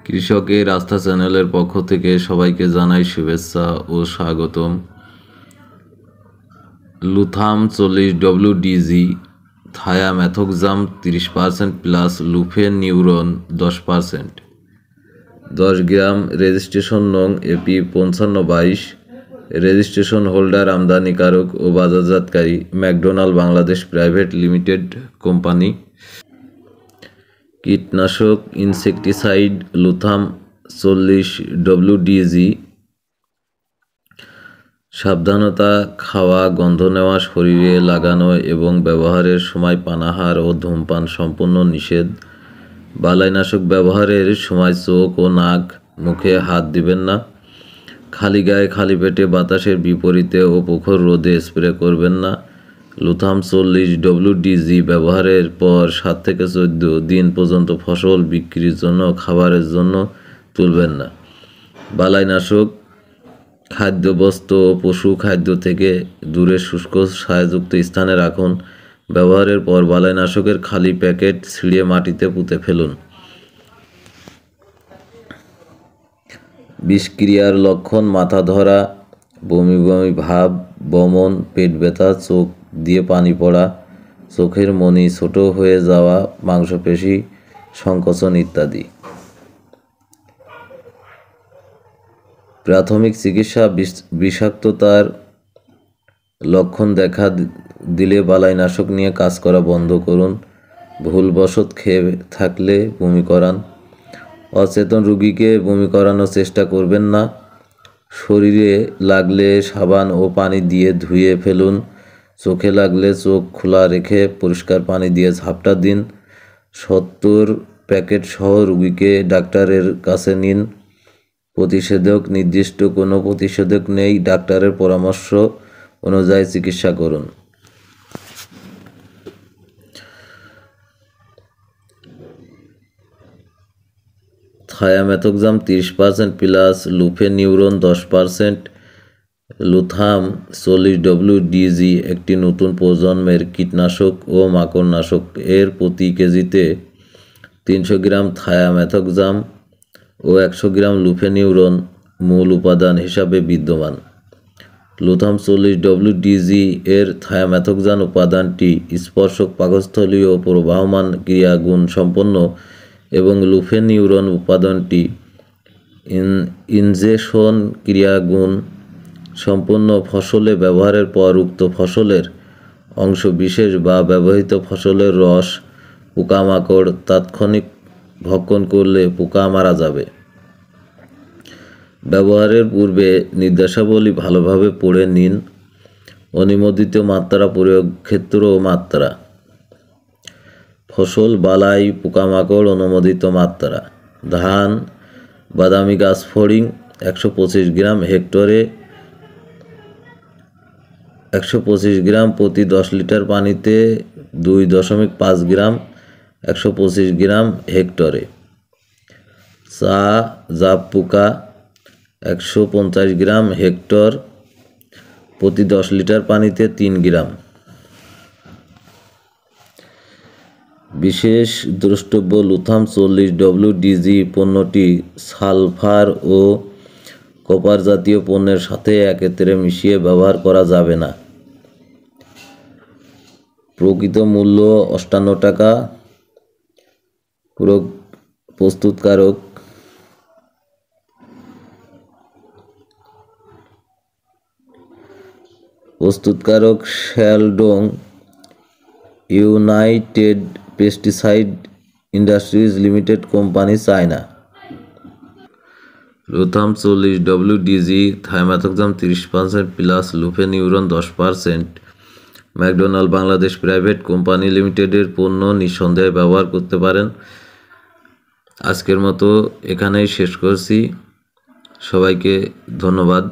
কৃষকের আস্থা চ্যানেলের পক্ষ থেকে সবাইকে জানাই শুভেচ্ছা ও স্বাগতম। Lutham 40WDG, thiamethoxam 30% plus lufenuron 10%, 10 gram, registration নং এপি 5522, রেজিস্ট্রেশন হোল্ডার আমদানিকারক ও বাজারজাতকারী McDonald Bangladesh private limited company. কীটনাশক ইনসেকটিসাইড লুথাম 40WDG। সাবধানতা: খাওয়া, গন্ধ নেওয়া, শরীরে লাগানো এবং ব্যবহারের সময় পানাহার ও ধূমপান সম্পূর্ণ নিষেধ। বালাইনাশক ব্যবহারের সময় চোখ ও নাক, মুখে হাত দিবেন না। খালি গায়ে খালি পেটে বাতাসের বিপরীতে ও প্রখর রোদে স্প্রে করবেন না। লুথাম 40WDG ব্যবহারের পর 7 থেকে 14 দিন পর্যন্ত ফসল বিক্রির জন্য খাবারের জন্য তুলবেন না। বালাইনাশক খাদ্যবস্তু ও পশু খাদ্য থেকে দূরে শুষ্ক ছায়াযুক্ত স্থানে রাখুন। ব্যবহারের পর বালাইনাশকের খালি প্যাকেট ছিঁড়ে মাটিতে পুঁতে ফেলুন। বিষক্রিয়ার লক্ষণ: মাথা ধরা, বমি বমি ভাব, বমন, পেট ব্যথা, চোখ দিয়ে পানি পড়া, চোখের মণি ছোট হয়ে যাওয়া, মাংসপেশি সংকোচন ইত্যাদি। প্রাথমিক চিকিৎসা: বিষাক্ততার লক্ষণ দেখা দিলে বালাইনাশক নিয়ে কাজ করা বন্ধ করুন। ভুলবশত খেয়ে থাকলে বমি করান। অচেতন রোগীকে বমি করানোর চেষ্টা করবেন না। শরীরে লাগলে সাবান ও পানি দিয়ে ধুয়ে ফেলুন। চোখে লাগলে চোখ খোলা রেখে পরিষ্কার পানি দিয়ে ঝাপটা দিন। 70 প্যাকেট সহ রোগীকে ডাক্তারের কাছে নিন। প্রতিষেধক: নির্দিষ্ট কোনো প্রতিষেধক নেই, ডাক্তারের পরামর্শ অনুযায়ী চিকিৎসা করুন। Thiamethoxam 30% plus lufenuron 10%। লুথাম 40WDG একটি নতুন প্রজন্মের কীটনাশক ও মাকড়নাশক। এর প্রতি কেজিতে 300 গ্রাম থায়ামেথক্সাম ও 100 গ্রাম লুফেনিউরন মূল উপাদান হিসাবে বিদ্যমান। লুথাম 40WDG এর থায়ামেথক্সাম উপাদানটি স্পর্শক, পাকস্থলীয় ও প্রবাহমান ক্রিয়াগুণ সম্পন্ন এবং লুফেনিউরন উপাদানটি ইনজেকশন ক্রিয়াগুণ সম্পন্ন। ফসলে ব্যবহারের পর উক্ত ফসলের অংশবিশেষ বা ব্যবহৃত ফসলের রস পোকামাকড় তাৎক্ষণিক ভক্ষণ করলে পোকা মারা যাবে। ব্যবহারের পূর্বে নির্দেশাবলী ভালোভাবে পড়ে নিন। অনুমোদিত মাত্রা, প্রয়োগ ক্ষেত্র ও মাত্রা। ফসল, বালাই, পোকামাকড় অনুমোদিত মাত্রা: ধান, বাদামি গাছ ফড়িং 125 গ্রাম হেক্টরে, 125 গ্রাম প্রতি 10 লিটার পানিতে 2.5 গ্রাম, 125 গ্রাম হেক্টরে। চা জাপ পোকা 150 গ্রাম হেক্টর প্রতি 10 লিটার পানিতে 3 গ্রাম। বিশেষ দ্রষ্টব্য: লুথাম 40WDG পণ্যটি সালফার ও কপার জাতীয় পণ্যের সাথে একত্রে মিশিয়ে ব্যবহার করা যাবে না। প্রকৃত মূল্য 58 টাকা। প্রস্তুতকারক Shandong united pesticide industries limited company, China. Lutham 40WDG, thiamethoxam 30% plus lufenuron 10%, McDonald Bangladesh private company লিমিটেডের পণ্য নিঃসন্দেহে ব্যবহার করতে পারেন। আজকের মতো এখানেই শেষ করছি। সবাইকে ধন্যবাদ।